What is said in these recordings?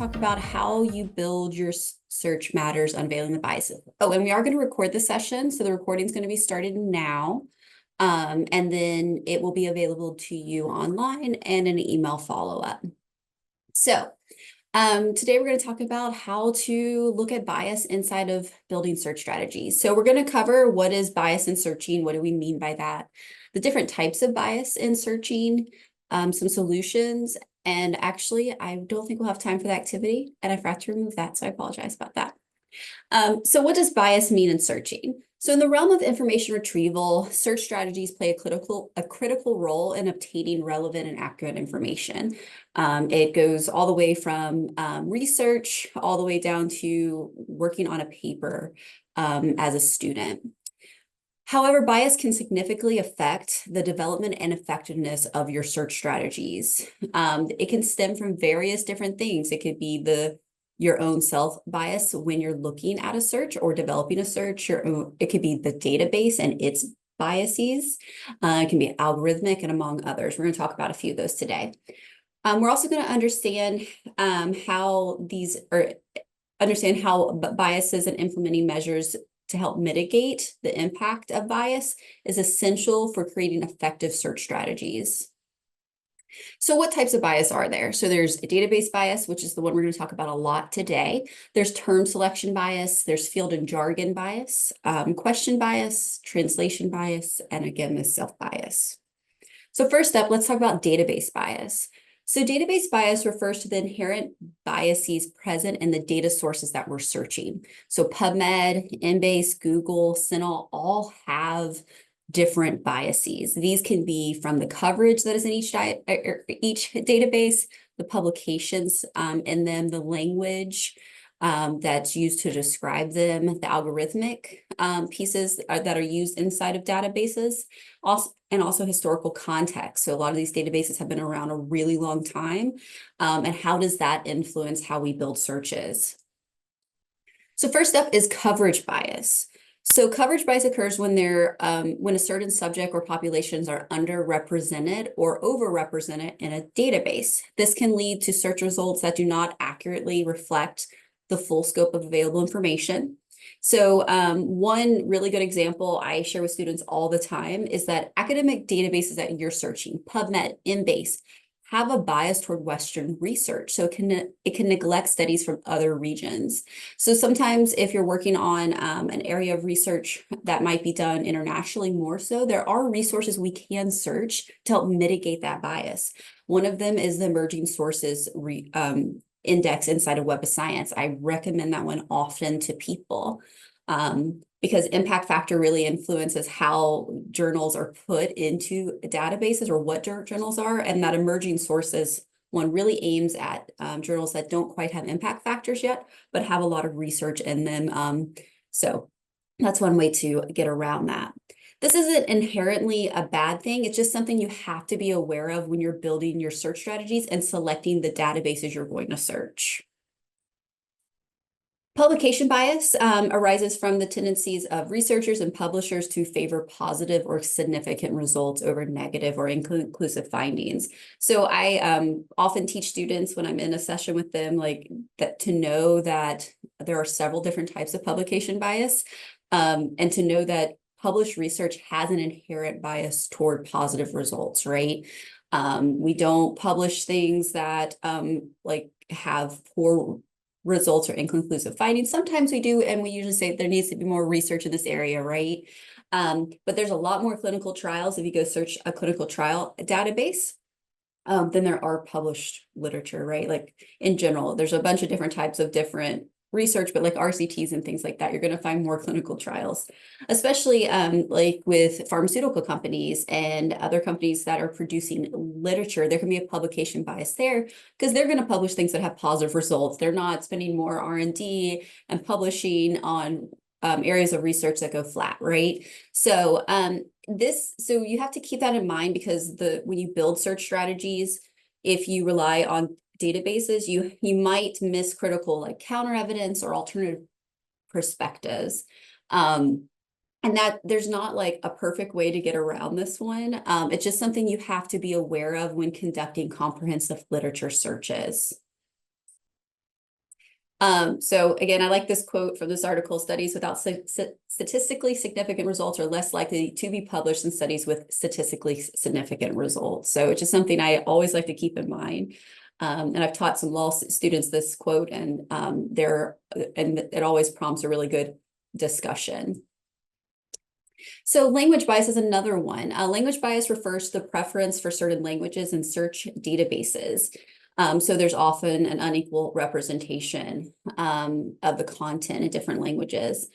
talk about how you build your search matters, unveiling the biases. Oh, and we are going to record the session, so the recording is going to be started now. And then it will be available to you online and an email follow-up. So today we're going to talk about how to look at bias inside of building search strategies. So we're going to cover what is bias in searching, what do we mean by that, the different types of bias in searching, some solutions, and actually I don't think we'll have time for the activity, and I forgot to remove that, so I apologize about that. So what does bias mean in searching? So in the realm of information retrieval, search strategies play a critical role in obtaining relevant and accurate information. It goes all the way from research all the way down to working on a paper as a student. However, bias can significantly affect the development and effectiveness of your search strategies. It can stem from various different things. It could be your own self-bias when you're looking at a search or developing a search. It could be the database and its biases. It can be algorithmic and among others. We're going to talk about a few of those today. We're also going to understand how biases and implementing measures to help mitigate the impact of bias is essential for creating effective search strategies. So what types of bias are there? So there's a database bias, which is the one we're going to talk about a lot today. There's term selection bias, there's field and jargon bias, question bias, translation bias, and again, the self-bias. So first up, let's talk about database bias. So database bias refers to the inherent biases present in the data sources that we're searching. So PubMed, Embase, Google, CINAHL all have different biases. These can be from the coverage that is in each database, the publications in them, the language that's used to describe them, the algorithmic pieces that are used inside of databases, and also historical context. So a lot of these databases have been around a really long time. And how does that influence how we build searches? So first up is coverage bias. So coverage bias occurs when when a certain subject or populations are underrepresented or overrepresented in a database. This can lead to search results that do not accurately reflect the full scope of available information. So one really good example I share with students all the time is that academic databases that you're searching, PubMed, Embase, have a bias toward Western research. So it can neglect studies from other regions. So sometimes if you're working on an area of research that might be done internationally more so, there are resources we can search to help mitigate that bias. One of them is the emerging sources index inside of Web of Science. I recommend that one often to people because impact factor really influences how journals are put into databases or what journals are. And that emerging sources one really aims at journals that don't quite have impact factors yet, but have a lot of research in them. So that's one way to get around that. This isn't inherently a bad thing. It's just something you have to be aware of when you're building your search strategies and selecting the databases you're going to search. Publication bias arises from the tendencies of researchers and publishers to favor positive or significant results over negative or inconclusive findings. So I often teach students when I'm in a session with them, like that, to know that there are several different types of publication bias, and to know that published research has an inherent bias toward positive results, right? We don't publish things that like have poor results or inconclusive findings. Sometimes we do, and we usually say there needs to be more research in this area, right? But there's a lot more clinical trials if you go search a clinical trial database than there are published literature, right? Like in general, there's a bunch of different types of different research, but like RCTs and things like that, you're going to find more clinical trials, especially like with pharmaceutical companies and other companies that are producing literature. There can be a publication bias there because they're going to publish things that have positive results. They're not spending more R&D and publishing on areas of research that go flat, right? So so you have to keep that in mind because when you build search strategies, if you rely on databases, you might miss critical like counter evidence or alternative perspectives. And that there's not like a perfect way to get around this one. It's just something you have to be aware of when conducting comprehensive literature searches. So again, I like this quote from this article: studies without statistically significant results are less likely to be published than studies with statistically significant results. So it's just something I always like to keep in mind. And I've taught some law students this quote, and it always prompts a really good discussion. So language bias is another one. Language bias refers to the preference for certain languages in search databases. So there's often an unequal representation of the content in different languages.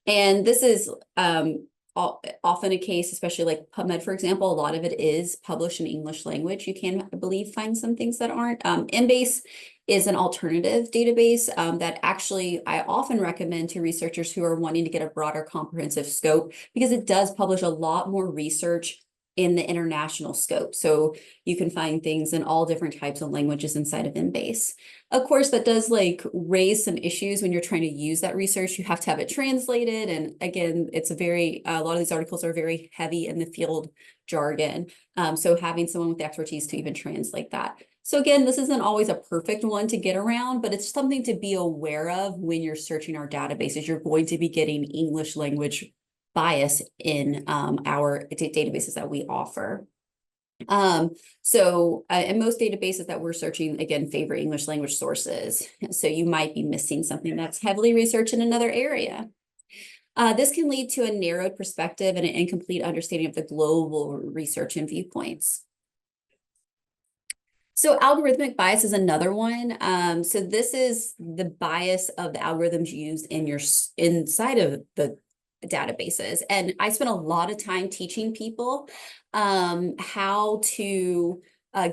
And this is often a case, especially like PubMed, for example. A lot of it is published in English language. You can, I believe, find some things that aren't. Embase is an alternative database that actually I often recommend to researchers who are wanting to get a broader comprehensive scope, because it does publish a lot more research in the international scope. So you can find things in all different types of languages inside of Embase. Of course, that does like raise some issues when you're trying to use that research. You have to have it translated. And again, it's a lot of these articles are very heavy in the field jargon. So having someone with the expertise to even translate that. So again, this isn't always a perfect one to get around, but it's something to be aware of when you're searching our databases. You're going to be getting English language bias in our databases that we offer. And most databases that we're searching, again, favor English language sources. So you might be missing something that's heavily researched in another area. This can lead to a narrowed perspective and an incomplete understanding of the global research and viewpoints. So algorithmic bias is another one. So this is the bias of the algorithms used inside of the databases. And I spent a lot of time teaching people how to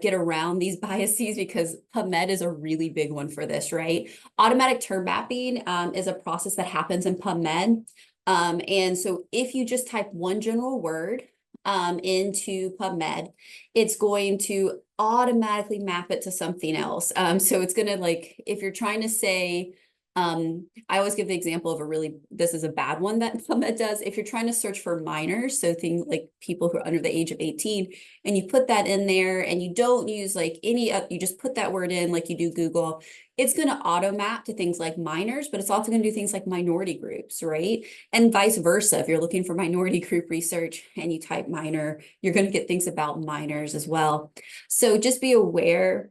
get around these biases, because PubMed is a really big one for this, right? Automatic term mapping is a process that happens in PubMed. And so if you just type one general word into PubMed, it's going to automatically map it to something else. So it's going to, like, if you're trying to say, I always give the example of this is a bad one that PubMed does. If you're trying to search for minors, so things like people who are under the age of 18, and you put that in there and you don't use like you just put that word in like you do Google, it's going to auto map to things like minors, but it's also going to do things like minority groups, right? And vice versa. If you're looking for minority group research and you type minor, you're going to get things about minors as well. So just be aware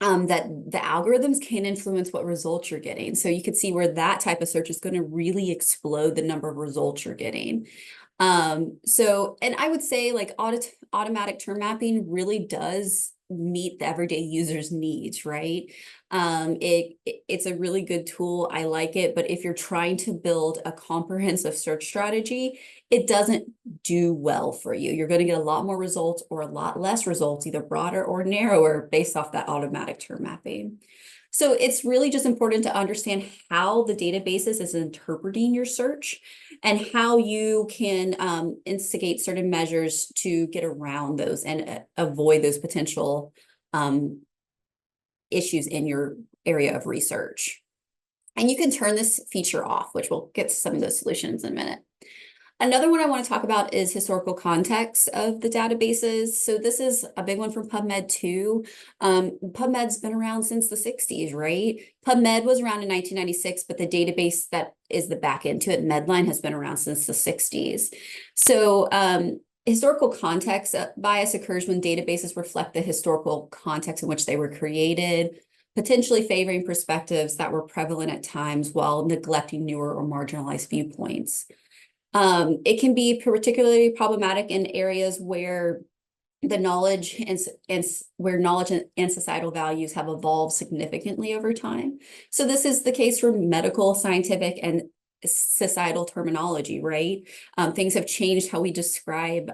that the algorithms can influence what results you're getting. So you can see where that type of search is going to really explode the number of results you're getting. And I would say like automatic term mapping really does meet the everyday user's needs, right? It's a really good tool. I like it, but if you're trying to build a comprehensive search strategy, it doesn't do well for you. You're going to get a lot more results or a lot less results, either broader or narrower, based off that automatic term mapping. So it's really just important to understand how the databases is interpreting your search and how you can instigate certain measures to get around those and avoid those potential issues in your area of research. And you can turn this feature off, which we'll get to some of those solutions in a minute. Another one I want to talk about is historical context of the databases. So this is a big one from PubMed too. PubMed's been around since the 60s, right? PubMed was around in 1996, but the database that is the back end to it, Medline, has been around since the 60s. So historical context bias occurs when databases reflect the historical context in which they were created, potentially favoring perspectives that were prevalent at times while neglecting newer or marginalized viewpoints. It can be particularly problematic in areas where the knowledge and societal values have evolved significantly over time. So this is the case for medical, scientific, and societal terminology, right? Things have changed how we describe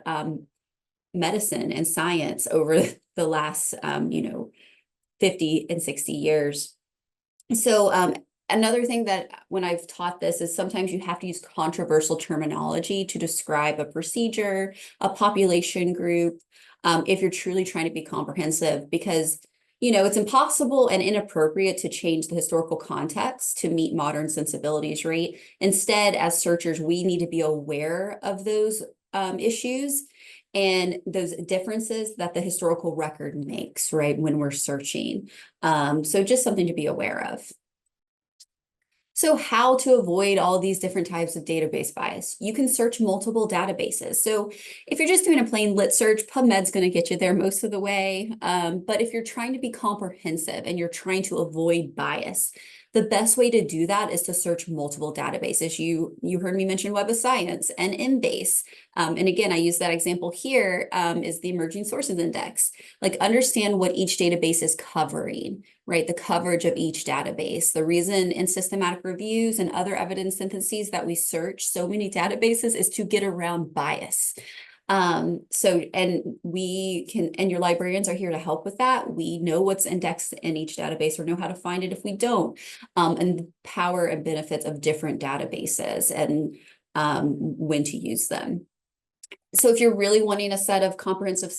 medicine and science over the last 50 and 60 years. So another thing that when I've taught this is sometimes you have to use controversial terminology to describe a procedure, a population group, if you're truly trying to be comprehensive, because it's impossible and inappropriate to change the historical context to meet modern sensibilities, right? Instead, as searchers, we need to be aware of those issues and those differences that the historical record makes, right, when we're searching. So just something to be aware of. So how to avoid all these different types of database bias? You can search multiple databases. So if you're just doing a plain lit search, PubMed's going to get you there most of the way. But if you're trying to be comprehensive and you're trying to avoid bias, the best way to do that is to search multiple databases. You heard me mention Web of Science and Embase. And again, I use that example here is the Emerging Sources Index. Like understand what each database is covering, right? The coverage of each database. The reason in systematic reviews and other evidence syntheses that we search so many databases is to get around bias. And we can, and your librarians are here to help with that. We know what's indexed in each database or know how to find it if we don't, and the power and benefits of different databases and when to use them. So if you're really wanting a set of comprehensive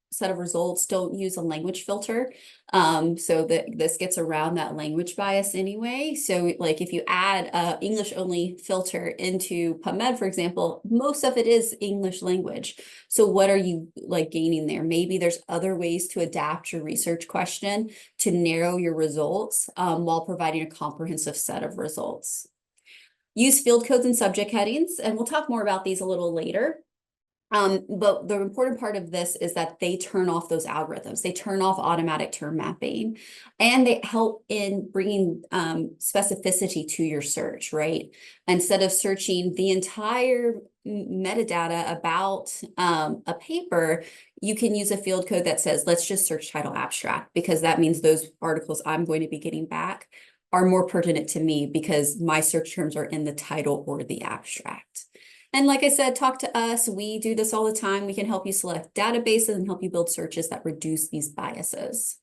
set of results, don't use a language filter. So that this gets around that language bias anyway. So like if you add a English only filter into PubMed, for example, most of it is English language. So what are you like gaining there? Maybe there's other ways to adapt your research question to narrow your results while providing a comprehensive set of results. Use field codes and subject headings, and we'll talk more about these a little later. But the important part of this is that they turn off those algorithms. They turn off automatic term mapping, and they help in bringing specificity to your search, right? Instead of searching the entire metadata about a paper, you can use a field code that says, let's just search title abstract, because that means those articles I'm going to be getting back are more pertinent to me because my search terms are in the title or the abstract. And like I said, talk to us. We do this all the time. We can help you select databases and help you build searches that reduce these biases.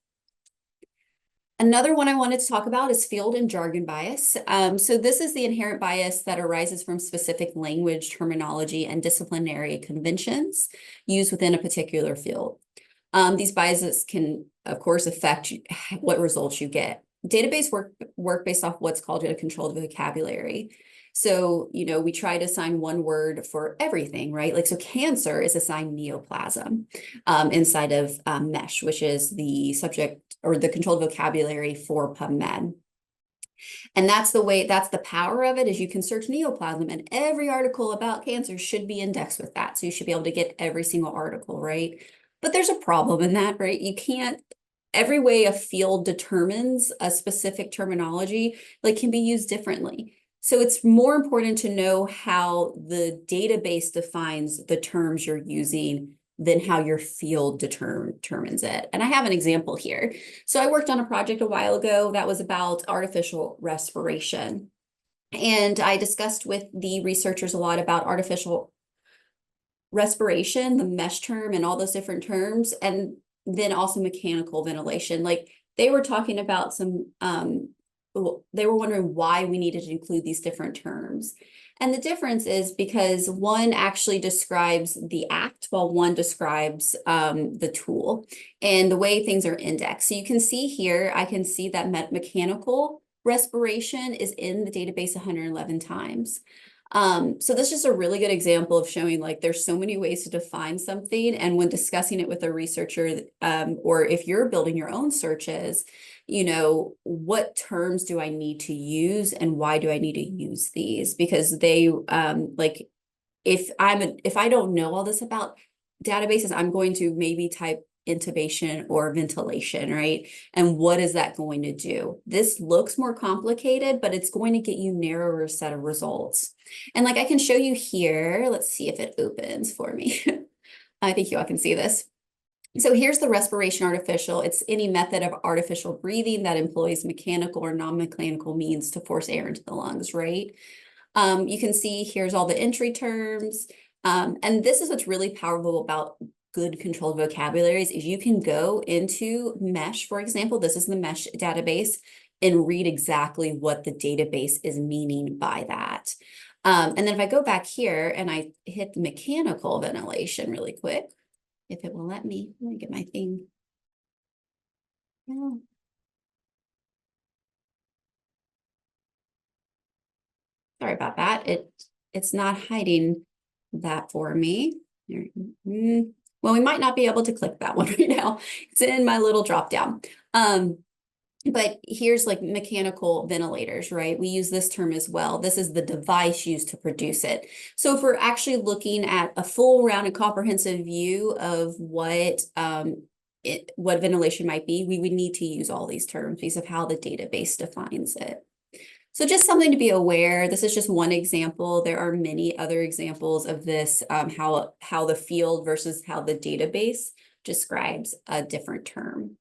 Another one I wanted to talk about is field and jargon bias. So this is the inherent bias that arises from specific language, terminology, and disciplinary conventions used within a particular field. These biases can, of course, affect what results you get. Database work based off what's called a controlled vocabulary. So, we try to assign one word for everything, right? Like, so cancer is assigned neoplasm inside of MESH, which is the subject or the controlled vocabulary for PubMed. And that's the power of it, is you can search neoplasm and every article about cancer should be indexed with that. So you should be able to get every single article, right? But there's a problem in that, right? You can't, every way a field determines a specific terminology, like can be used differently. So it's more important to know how the database defines the terms you're using than how your field determines it. And I have an example here. So I worked on a project a while ago that was about artificial respiration. And I discussed with the researchers a lot about artificial respiration, the mesh term and all those different terms, and then also mechanical ventilation. Like they were talking about some they were wondering why we needed to include these different terms. And the difference is because one actually describes the act while one describes the tool and the way things are indexed. So you can see here, I can see that mechanical respiration is in the database 111 times. So this is just a really good example of showing like there's so many ways to define something. And when discussing it with a researcher, or if you're building your own searches, what terms do I need to use and why do I need to use these? Because they like if I don't know all this about databases, I'm going to maybe type intubation or ventilation, right? And what is that going to do? This looks more complicated, but it's going to get you narrower set of results. And like I can show you here, let's see if it opens for me. I think you all can see this. So here's the respiration artificial. It's any method of artificial breathing that employs mechanical or non-mechanical means to force air into the lungs, right? You can see here's all the entry terms. And this is what's really powerful about good controlled vocabularies is you can go into MESH, for example, this is the MESH database, and read exactly what the database is meaning by that. And then if I go back here and I hit the mechanical ventilation really quick, if it will let me get my thing. Oh. Sorry about that. It's not hiding that for me. Well, we might not be able to click that one right now. It's in my little drop down. But here's like mechanical ventilators, right? We use this term as well. This is the device used to produce it. So if we're actually looking at a full round and comprehensive view of what ventilation might be, we would need to use all these terms because of how the database defines it. So just something to be aware. This is just one example. There are many other examples of this, how the field versus how the database describes a different term.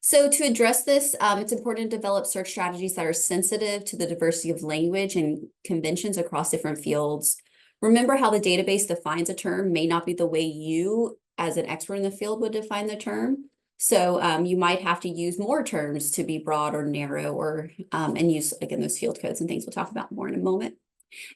So to address this, it's important to develop search strategies that are sensitive to the diversity of language and conventions across different fields. Remember how the database defines a term may not be the way you, as an expert in the field, would define the term. So you might have to use more terms to be broad or narrow, or and use, again, those field codes and things we'll talk about more in a moment.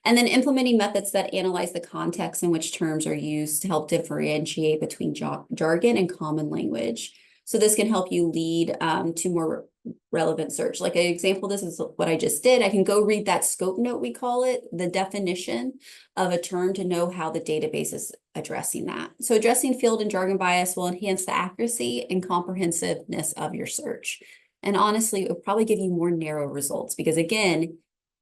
And then implementing methods that analyze the context in which terms are used to help differentiate between jargon and common language. So this can help you lead to more relevant search. Like an example, this is what I just did. I can go read that scope note, we call it, the definition of a term, to know how the database is addressing that. So addressing field and jargon bias will enhance the accuracy and comprehensiveness of your search. And honestly, it will probably give you more narrow results because, again,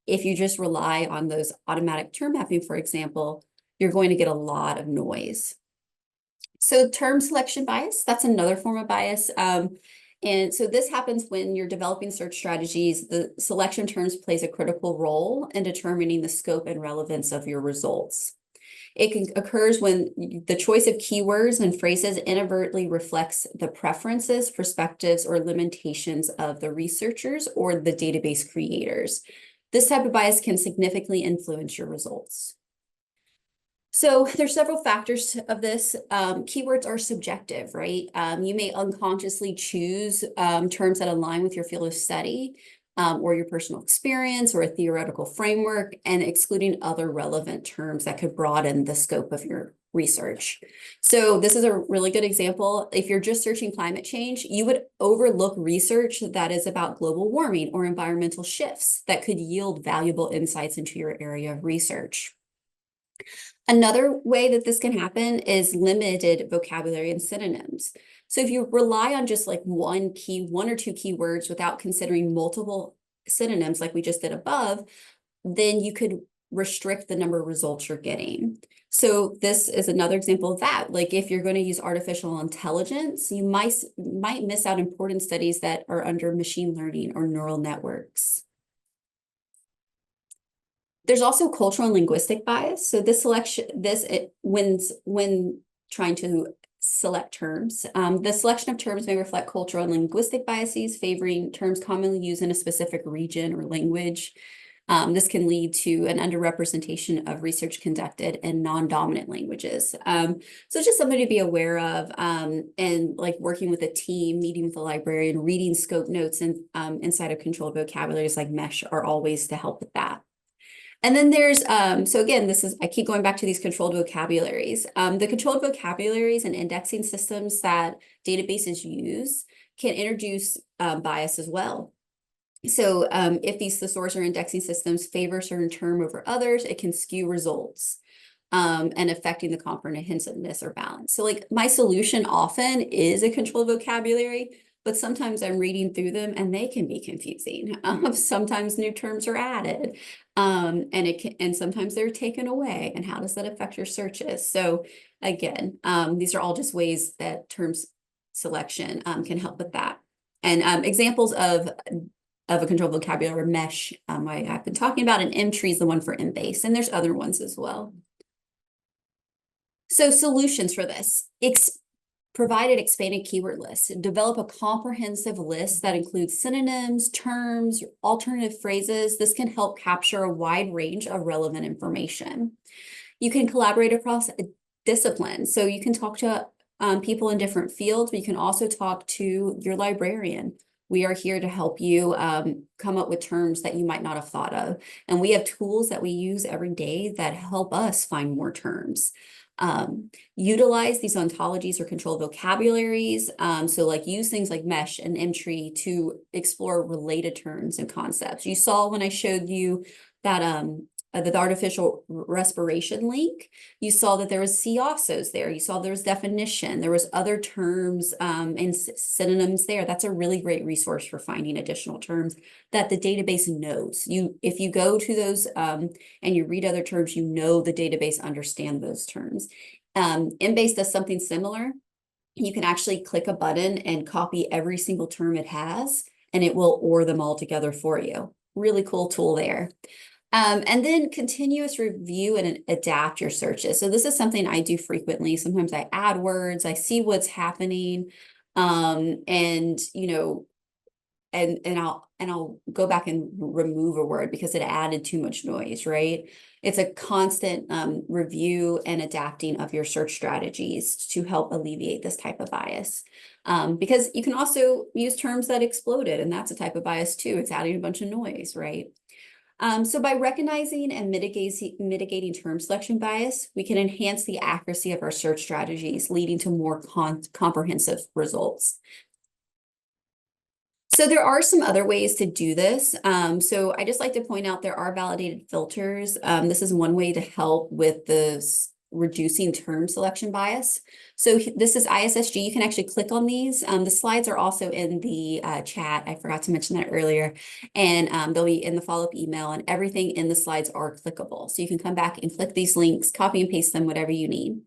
if you just rely on those automatic term mapping, for example, you're going to get a lot of noise. So term selection bias, that's another form of bias. And so this happens when you're developing search strategies. The selection terms plays a critical role in determining the scope and relevance of your results. Occurs when the choice of keywords and phrases inadvertently reflects the preferences, perspectives, or limitations of the researchers or the database creators. This type of bias can significantly influence your results. So there's several factors of this. Keywords are subjective, right? You may unconsciously choose terms that align with your field of study or your personal experience or a theoretical framework, and excluding other relevant terms that could broaden the scope of your research. So this is a really good example. If you're just searching climate change, you would overlook research that is about global warming or environmental shifts that could yield valuable insights into your area of research. Another way that this can happen is limited vocabulary and synonyms. So if you rely on just like one or two keywords without considering multiple synonyms like we just did above, then you could restrict the number of results you're getting. So this is another example of that. Like if you're going to use artificial intelligence, you might miss out important studies that are under machine learning or neural networks. There's also cultural and linguistic bias. So when trying to select terms, the selection of terms may reflect cultural and linguistic biases, favoring terms commonly used in a specific region or language. This can lead to an underrepresentation of research conducted in non-dominant languages. So it's just something to be aware of, and like working with a team, meeting with a librarian, reading scope notes and inside of controlled vocabularies like MESH are all ways to help with that. And then there's, so again, I keep going back to these controlled vocabularies. The controlled vocabularies and indexing systems that databases use can introduce bias as well. So if the source or indexing systems favor a certain term over others, it can skew results and affecting the comprehensiveness or balance. So like my solution often is a controlled vocabulary, but sometimes I'm reading through them and they can be confusing. Sometimes new terms are added, and sometimes they're taken away. And how does that affect your searches? So again, these are all just ways that terms selection can help with that. And examples of a controlled vocabulary MESH, I've been talking about, and MTree is the one for Embase, and there's other ones as well. So solutions for this: provide an expanded keyword list, develop a comprehensive list that includes synonyms, terms, alternative phrases. This can help capture a wide range of relevant information. You can collaborate across disciplines. So you can talk to people in different fields, but you can also talk to your librarian. We are here to help you come up with terms that you might not have thought of. And we have tools that we use every day that help us find more terms. Utilize these ontologies or controlled vocabularies. So like use things like MESH and MTree to explore related terms and concepts. You saw when I showed you that the artificial respiration link, you saw that there was see alsos there. You saw there was definition. There was other terms and synonyms there. That's a really great resource for finding additional terms that the database knows. If you go to those and you read other terms, you know the database understands those terms. Embase does something similar. You can actually click a button and copy every single term it has, and it will OR them all together for you. Really cool tool there. And then continuous review and adapt your searches. So this is something I do frequently. Sometimes I add words, I see what's happening, and you know, and I'll go back and remove a word because it added too much noise, right? It's a constant review and adapting of your search strategies to help alleviate this type of bias. Because you can also use terms that exploded, and that's a type of bias too. It's adding a bunch of noise, right? So by recognizing and mitigating term selection bias, we can enhance the accuracy of our search strategies, leading to more comprehensive results. So there are some other ways to do this. So I just like to point out there are validated filters. This is one way to help with the reducing term selection bias. So this is ISSG. You can actually click on these. The slides are also in the chat. I forgot to mention that earlier. And they'll be in the follow-up email, and everything in the slides are clickable. So you can come back and click these links, copy and paste them, whatever you need.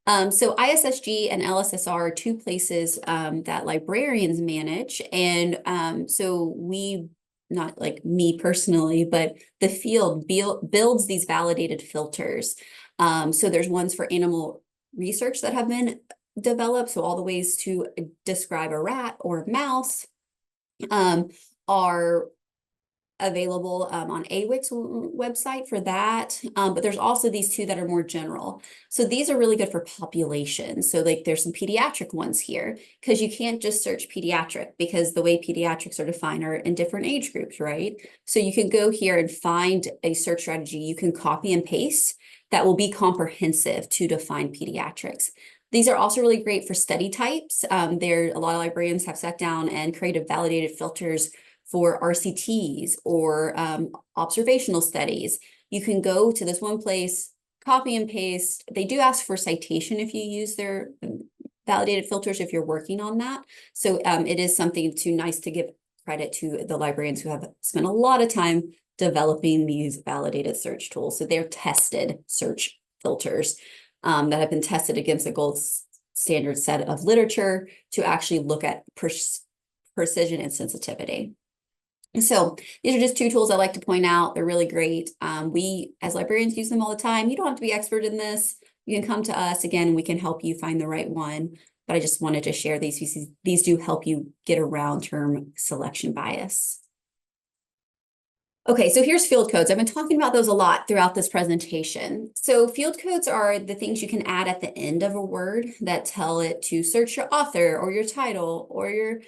So ISSG and LSSR are two places that librarians manage. And so we, not like me personally, but the field builds these validated filters. So there's ones for animal research that have been developed. So all the ways to describe a rat or a mouse are available on AWIC's website for that. But there's also these two that are more general. So these are really good for population. So like there's some pediatric ones here, because you can't just search pediatric, because the way pediatrics are defined are in different age groups, right? So you can go here and find a search strategy you can copy and paste that will be comprehensive to define pediatrics. These are also really great for study types. A lot of librarians have sat down and created validated filters for RCTs or observational studies. You can go to this one place, copy and paste. They do ask for citation if you use their validated filters if you're working on that. So it is something nice to give credit to the librarians who have spent a lot of time developing these validated search tools. So they're tested search filters that have been tested against a gold standard set of literature to actually look at precision and sensitivity. So these are just two tools I like to point out. They're really great. We, as librarians, use them all the time. You don't have to be expert in this. You can come to us. Again, we can help you find the right one. But I just wanted to share these. These do help you get around term selection bias. Okay, so here's field codes. I've been talking about those a lot throughout this presentation. So field codes are the things you can add at the end of a word that tell it to search your author or your title or your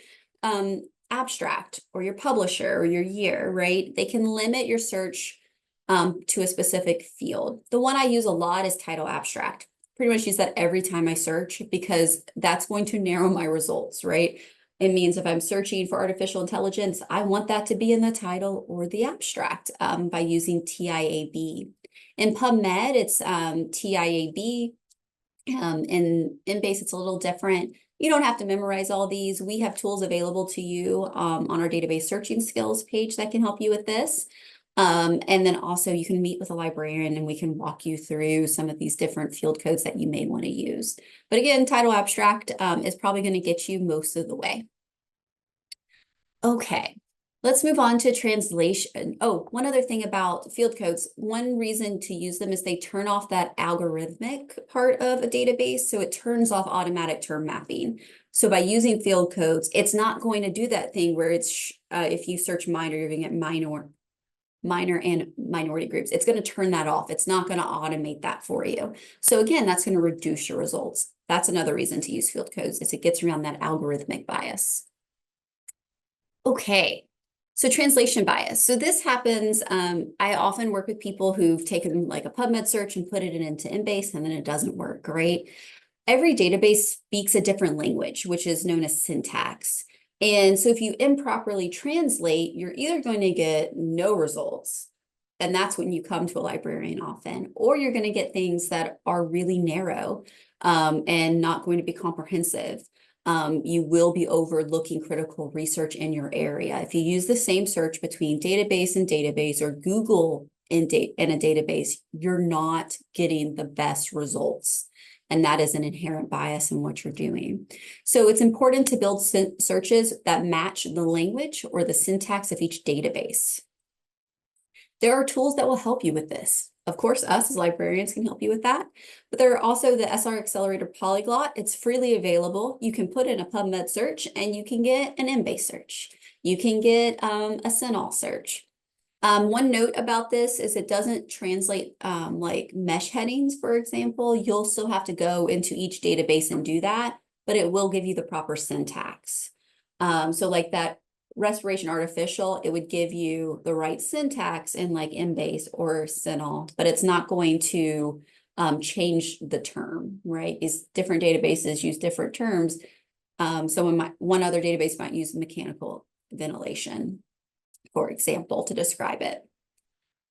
abstract or your publisher or your year, right? They can limit your search to a specific field. The one I use a lot is title abstract. Pretty much use that every time I search because that's going to narrow my results, right? It means if I'm searching for artificial intelligence, I want that to be in the title or the abstract by using TIAB. In PubMed, it's TIAB. In Embase, it's a little different. You don't have to memorize all these. We have tools available to you on our database searching skills page that can help you with this. And then also you can meet with a librarian and we can walk you through some of these different field codes that you may want to use. But again, title abstract is probably going to get you most of the way. Okay, let's move on to translation. Oh, one other thing about field codes. One reason to use them is they turn off that algorithmic part of a database. So it turns off automatic term mapping. So by using field codes, it's not going to do that thing where it's if you search minor, you're going to get minor and minority groups. It's going to turn that off. It's not going to automate that for you. So again, that's going to reduce your results. That's another reason to use field codes, is it gets around that algorithmic bias. Okay, so translation bias. So this happens, I often work with people who've taken like a PubMed search and put it into Embase and then it doesn't work, right? Every database speaks a different language, which is known as syntax. And so if you improperly translate, you're either going to get no results and that's when you come to a librarian often, or you're going to get things that are really narrow and not going to be comprehensive. You will be overlooking critical research in your area. If you use the same search between database and database or Google in a database, you're not getting the best results. And that is an inherent bias in what you're doing. So it's important to build searches that match the language or the syntax of each database. There are tools that will help you with this. Of course, us as librarians can help you with that, but there are also the SR Accelerator Polyglot. It's freely available. You can put in a PubMed search and you can get an Embase search. You can get a CINAHL search. One note about this is it doesn't translate like mesh headings, for example. You'll still have to go into each database and do that, but it will give you the proper syntax. So like that respiration artificial, it would give you the right syntax in like Embase or CINAHL, but it's not going to change the term, right? Is different databases use different terms. So one other database might use mechanical ventilation, for example, to describe it.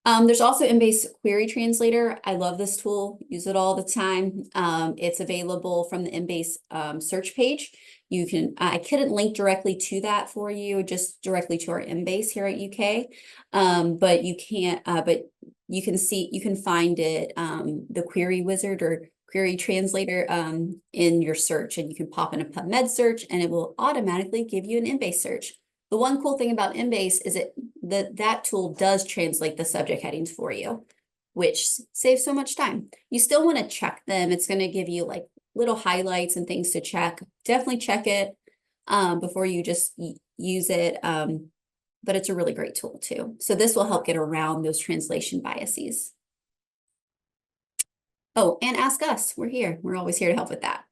There's also Embase Query Translator. I love this tool, use it all the time. It's available from the Embase search page. You can, I couldn't link directly to that for you, just directly to our Embase here at UK. But you can't, but you can see, you can find it, the query wizard or query translator in your search, and you can pop in a PubMed search and it will automatically give you an Embase search. The one cool thing about Embase is that tool does translate the subject headings for you, which saves so much time. You still want to check them. It's going to give you like little highlights and things to check. Definitely check it before you just use it. But it's a really great tool too. So this will help get around those translation biases. Oh, and ask us. We're here. We're always here to help with that.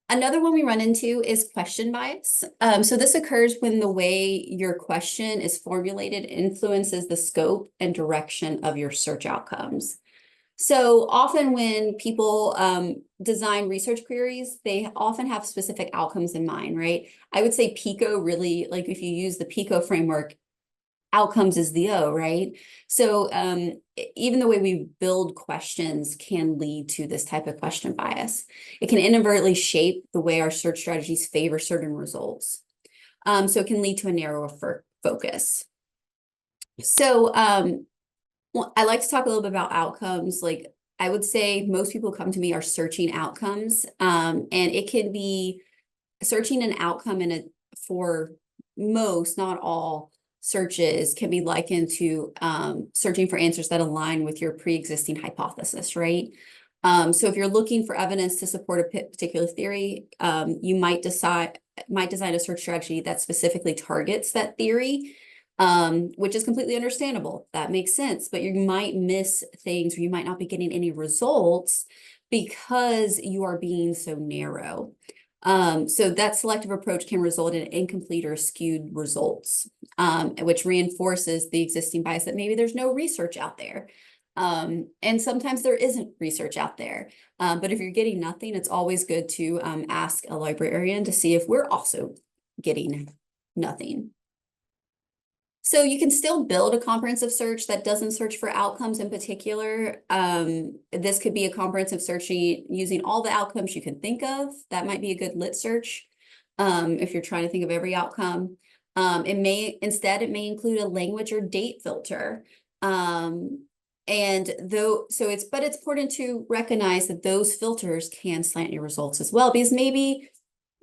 Another one we run into is question bias. So this occurs when the way your question is formulated influences the scope and direction of your search outcomes. So often when people design research queries, they often have specific outcomes in mind, right? I would say PICO really, like if you use the PICO framework, outcomes is the O, right? So even the way we build questions can lead to this type of question bias. It can inadvertently shape the way our search strategies favor certain results. So it can lead to a narrower focus. So well, I like to talk a little bit about outcomes. Like I would say most people come to me are searching outcomes, and it can be searching an outcome for most, not all, searches can be likened to searching for answers that align with your pre-existing hypothesis, right? So if you're looking for evidence to support a particular theory, you might design a search strategy that specifically targets that theory, which is completely understandable. That makes sense, but you might miss things or you might not be getting any results because you are being so narrow. So that selective approach can result in incomplete or skewed results, which reinforces the existing bias that maybe there's no research out there. And sometimes there isn't research out there. But if you're getting nothing, it's always good to ask a librarian to see if we're also getting nothing. So you can still build a comprehensive search that doesn't search for outcomes in particular. This could be a comprehensive search using all the outcomes you can think of. That might be a good lit search if you're trying to think of every outcome. It may include a language or date filter. But it's important to recognize that those filters can slant your results as well, because maybe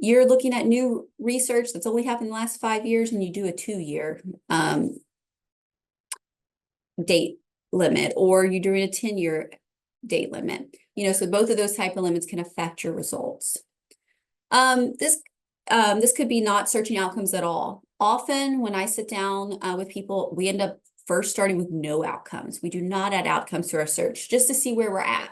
you're looking at new research that's only happened in the last 5 years and you do a 2-year date limit, or you're doing a 10-year date limit. So both of those type of limits can affect your results. This could be not searching outcomes at all. Often when I sit down with people, we end up first starting with no outcomes. We do not add outcomes to our search just to see where we're at.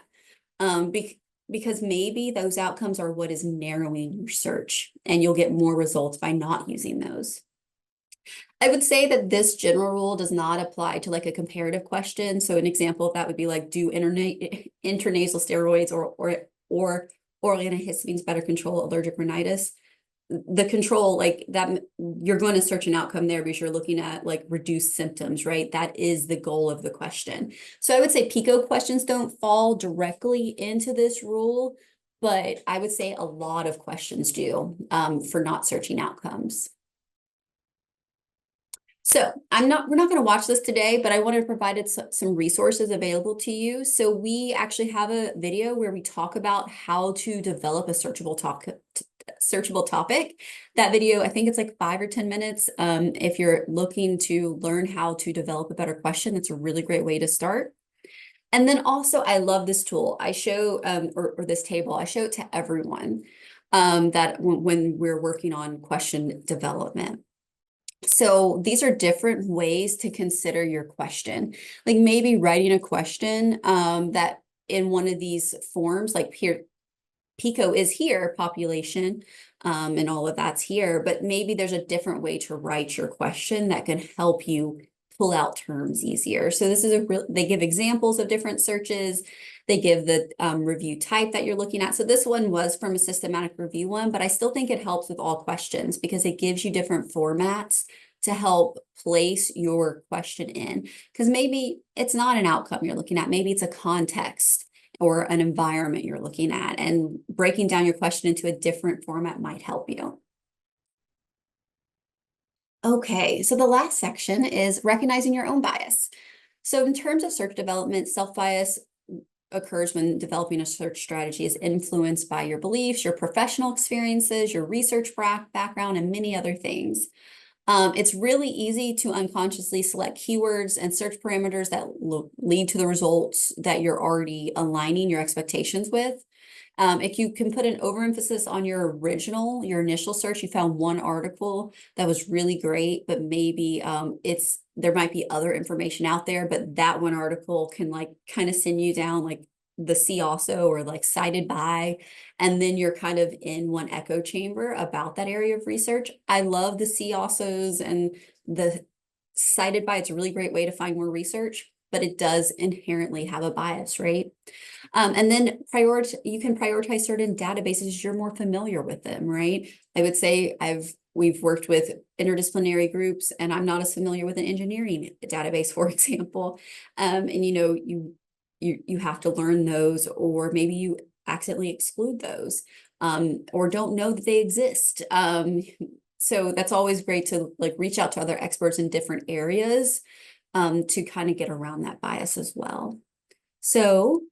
Because maybe those outcomes are what is narrowing your search, and you'll get more results by not using those. I would say that this general rule does not apply to like a comparative question. So an example of that would be like, do intranasal steroids or oral antihistamines better control allergic rhinitis? the control, like that, you're going to search an outcome there because you're looking at like reduced symptoms, right? That is the goal of the question. So I would say PICO questions don't fall directly into this rule, but I would say a lot of questions do for not searching outcomes. So we're not going to watch this today, but I wanted to provide some resources available to you. So we actually have a video where we talk about how to develop a searchable topic. That video, I think it's like 5 or 10 minutes. If you're looking to learn how to develop a better question, it's a really great way to start. And then also, I love this tool. I show, or this table, I show it to everyone that when we're working on question development. So these are different ways to consider your question. Like maybe writing a question that in one of these forms, like here, PICO is here, population, and all of that's here, but maybe there's a different way to write your question that can help you pull out terms easier. So this is they give examples of different searches. They give the review type that you're looking at. So this one was from a systematic review one, but I still think it helps with all questions because it gives you different formats to help place your question in. Because maybe it's not an outcome you're looking at, maybe it's a context or an environment you're looking at, and breaking down your question into a different format might help you. Okay, so the last section is recognizing your own bias. So in terms of search development, self-bias occurs when developing a search strategy is influenced by your beliefs, your professional experiences, your research background, and many other things. It's really easy to unconsciously select keywords and search parameters that lead to the results that you're already aligning your expectations with. If you can put an overemphasis on your initial search, you found one article that was really great, but maybe there might be other information out there, but that one article can like kind of send you down like the see also or like cited by, and then you're kind of in one echo chamber about that area of research. I love the see alsos and the cited by. It's a really great way to find more research, but it does inherently have a bias, right? And then you can prioritize certain databases you're more familiar with them, right? I would say we've worked with interdisciplinary groups, and I'm not as familiar with an engineering database, for example. And you have to learn those, or maybe you accidentally exclude those, or don't know that they exist. So that's always great to like reach out to other experts in different areas to kind of get around that bias as well. So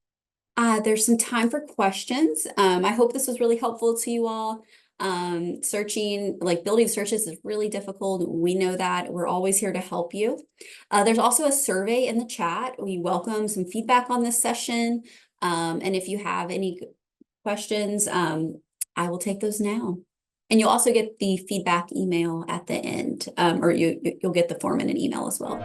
there's some time for questions. I hope this was really helpful to you all. Building searches is really difficult. We know that. We're always here to help you. There's also a survey in the chat. We welcome some feedback on this session. And if you have any questions, I will take those now. And you'll also get the feedback email at the end, or you'll get the form in an email as well.